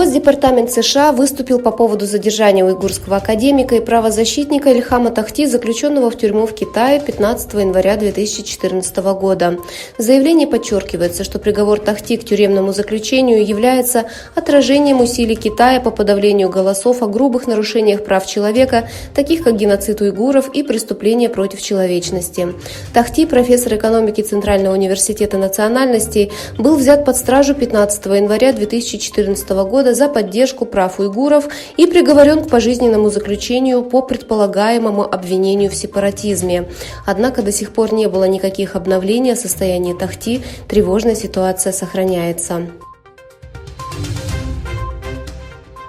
Госдепартамент США выступил по поводу задержания уйгурского академика и правозащитника Ильхама Тохти, заключенного в тюрьму в Китае 15 января 2014 года. В заявлении подчеркивается, что приговор Тохти к тюремному заключению является отражением усилий Китая по подавлению голосов о грубых нарушениях прав человека, таких как геноцид уйгуров и преступления против человечности. Тохти, профессор экономики Центрального университета национальностей, был взят под стражу 15 января 2014 года за поддержку прав уйгуров и приговорен к пожизненному заключению по предполагаемому обвинению в сепаратизме. Однако до сих пор не было никаких обновлений о состоянии Тохти, тревожная ситуация сохраняется.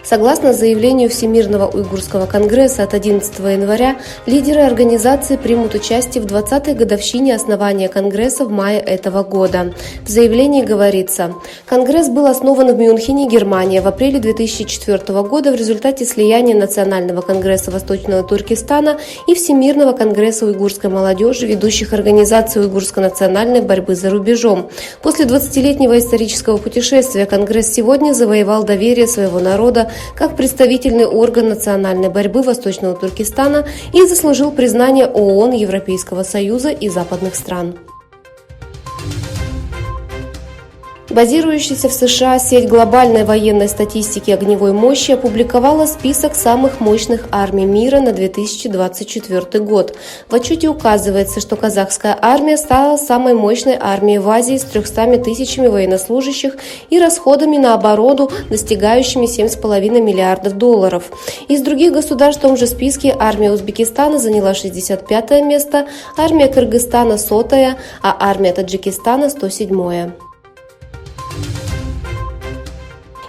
Согласно заявлению Всемирного уйгурского конгресса от 11 января, лидеры организации примут участие в 20-й годовщине основания Конгресса в мае этого года. В заявлении говорится: Конгресс был основан в Мюнхене, Германия, в апреле 2004 года в результате слияния Национального конгресса Восточного Туркестана и Всемирного конгресса уйгурской молодежи, ведущих организаций уйгурско-национальной борьбы за рубежом. После 20-летнего исторического путешествия Конгресс сегодня завоевал доверие своего народа как представительный орган национальной борьбы Восточного Туркестана и заслужил признание ООН, Европейского Союза и западных стран. Базирующаяся в США сеть глобальной военной статистики огневой мощи опубликовала список самых мощных армий мира на 2024 год. В отчете указывается, что казахская армия стала самой мощной армией в Азии с 300 тысячами военнослужащих и расходами на оборону, достигающими $7,5 миллиардов. Из других государств в том же списке армия Узбекистана заняла 65 место, армия Кыргызстана 100-е, а армия Таджикистана 107-е.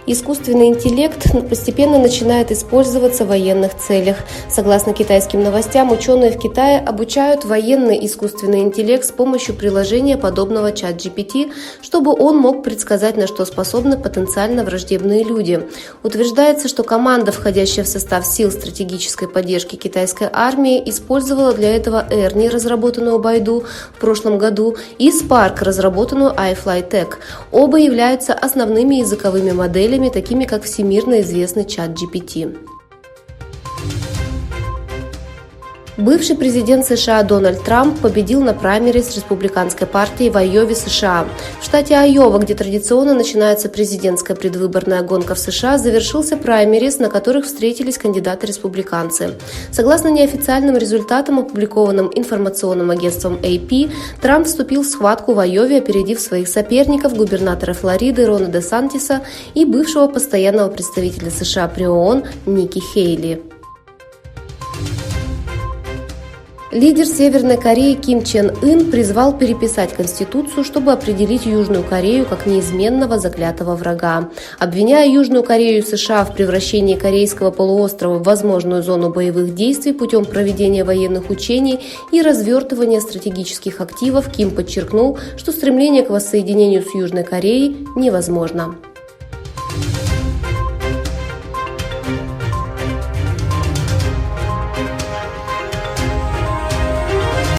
Искусственный интеллект постепенно начинает использоваться в военных целях. Согласно китайским новостям, ученые в Китае обучают военный искусственный интеллект с помощью приложения, подобного ChatGPT, чтобы он мог предсказать, на что способны потенциально враждебные люди. Утверждается, что команда, входящая в состав сил стратегической поддержки китайской армии, использовала для этого Ernie, разработанную Baidu в прошлом году, и Spark, разработанную iFlyTek. Оба являются основными языковыми моделями, такими как всемирно известный ChatGPT. Бывший президент США Дональд Трамп победил на праймериз республиканской партии в Айове, США. В штате Айова, где традиционно начинается президентская предвыборная гонка в США, завершился праймериз, на которых встретились кандидаты-республиканцы. Согласно неофициальным результатам, опубликованным информационным агентством AP, Трамп вступил в схватку в Айове, опередив своих соперников, губернатора Флориды Рона Де Сантиса и бывшего постоянного представителя США при ООН Ники Хейли. Лидер Северной Кореи Ким Чен Ын призвал переписать Конституцию, чтобы определить Южную Корею как неизменного заклятого врага. Обвиняя Южную Корею и США в превращении Корейского полуострова в возможную зону боевых действий путем проведения военных учений и развертывания стратегических активов, Ким подчеркнул, что стремление к воссоединению с Южной Кореей невозможно.